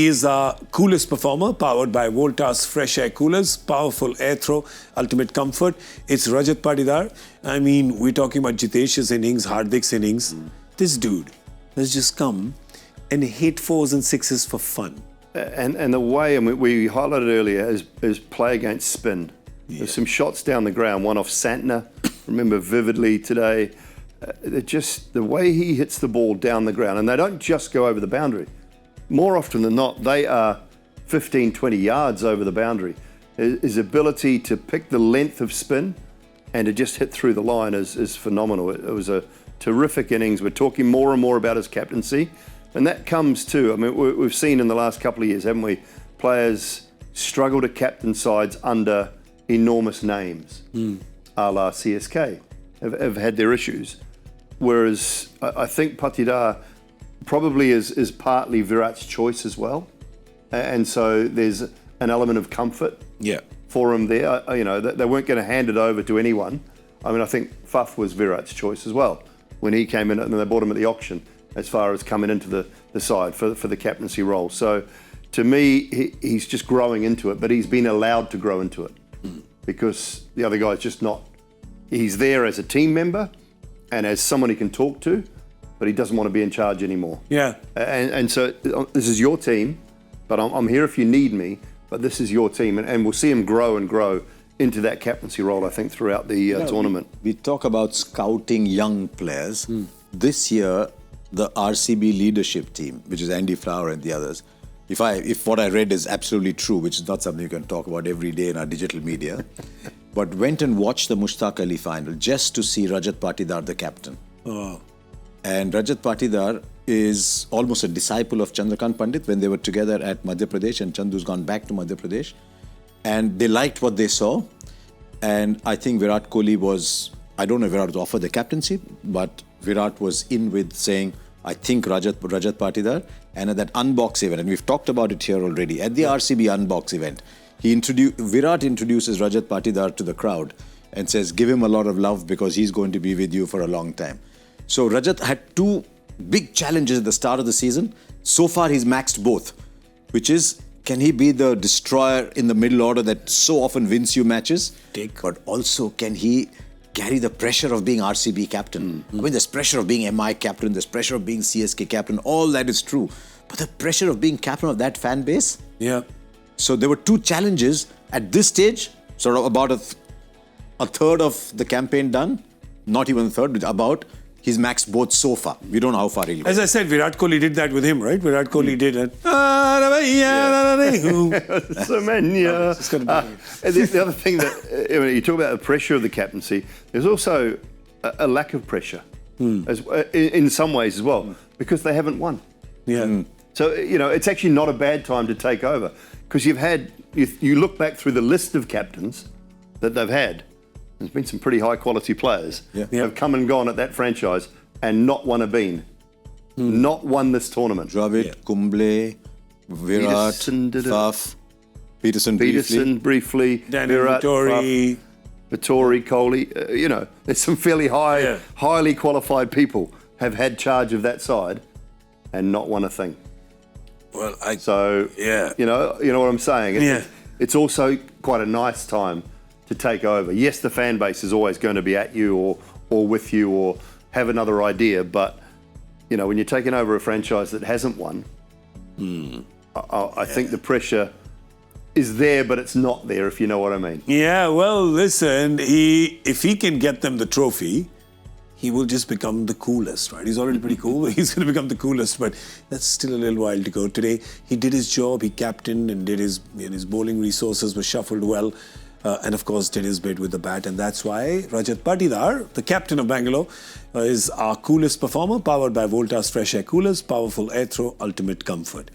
He is our coolest performer, powered by Voltas FreshAir coolers, powerful air throw, ultimate comfort. It's Rajat Patidar. I mean, we're talking about Jitesh's innings, Hardik's innings. This dude has just come and hit fours and sixes for fun. And the way, and we highlighted earlier, is play against spin. Yeah. There's some shots down the ground, one off Santner, remember vividly today. Just the way he hits the ball down the ground, and they don't just go over the boundary. More often than not, they are 15, 20 yards over the boundary. His ability to pick the length of spin and to just hit through the line is phenomenal. It was a terrific innings. We're talking more and more about his captaincy. And that comes too, I mean, we've seen in the last couple of years, haven't we, players struggle to captain sides under enormous names, a la CSK, have had their issues. Whereas I think Patidar probably is partly Virat's choice as well. And so there's an element of comfort for him there. You know, they weren't going to hand it over to anyone. I mean, I think Faf was Virat's choice as well when he came in and they bought him at the auction as far as coming into the side for the captaincy role. So to me, he's just growing into it, but he's been allowed to grow into it because the other guy's just not. He's there as a team member and as someone he can talk to, but he doesn't want to be in charge anymore. Yeah. And so this is your team, but I'm here if you need me, but this is your team. And we'll see him grow and grow into that captaincy role, I think, throughout the tournament. We talk about scouting young players. This year, the RCB leadership team, which is Andy Flower and the others, if what I read is absolutely true, which is not something you can talk about every day in our digital media, but went and watched the Mushtaq Ali final just to see Rajat Patidar, the captain. Oh. And Rajat Patidar is almost a disciple of Chandrakant Pandit when they were together at Madhya Pradesh, and Chandu's gone back to Madhya Pradesh. And they liked what they saw. And I think Virat Kohli was, I don't know if Virat was offered the captaincy, but Virat was in with saying, I think Rajat Patidar. And at that unbox event, and we've talked about it here already, at the RCB unbox event, Virat introduces Rajat Patidar to the crowd and says, give him a lot of love because he's going to be with you for a long time. So Rajat had two big challenges at the start of the season. So far, he's maxed both, which is, can he be the destroyer in the middle order that so often wins you matches? But also, can he carry the pressure of being RCB captain? I mean, there's pressure of being MI captain, there's pressure of being CSK captain, all that is true. But the pressure of being captain of that fan base? Yeah. So there were two challenges at this stage, sort of about a third of the campaign done, not even a third, but about. He's maxed both so far. We don't know how far he'll go. As I said, Virat Kohli did that with him, right? Virat Kohli did it. The other thing that, you talk about the pressure of the captaincy, there's also a lack of pressure in some ways as well, because they haven't won. Yeah. So, it's actually not a bad time to take over, because you look back through the list of captains that they've had. There's been some pretty high-quality players have come and gone at that franchise and not won a bean. Not won this tournament. Dravid, Kumble, Virat, Faf, Peterson briefly, Virat, Faf, Vittori, Kohli. There's some fairly highly qualified people have had charge of that side and not won a thing. Well, you know what I'm saying? It's also quite a nice time to take over. Yes, the fan base is always going to be at you or with you or have another idea, but when you're taking over a franchise that hasn't won, I think the pressure is there, but it's not there, if you know what I mean. Yeah, well, listen, if he can get them the trophy, he will just become the coolest, right? He's already pretty cool, but he's going to become the coolest, but that's still a little while to go. Today, he did his job, he captained and did his bowling resources were shuffled well. And of course did his bit with the bat, and that's why Rajat Patidar, the captain of Bangalore, is our coolest performer, powered by Voltas FreshAir coolers, powerful air throw, ultimate comfort.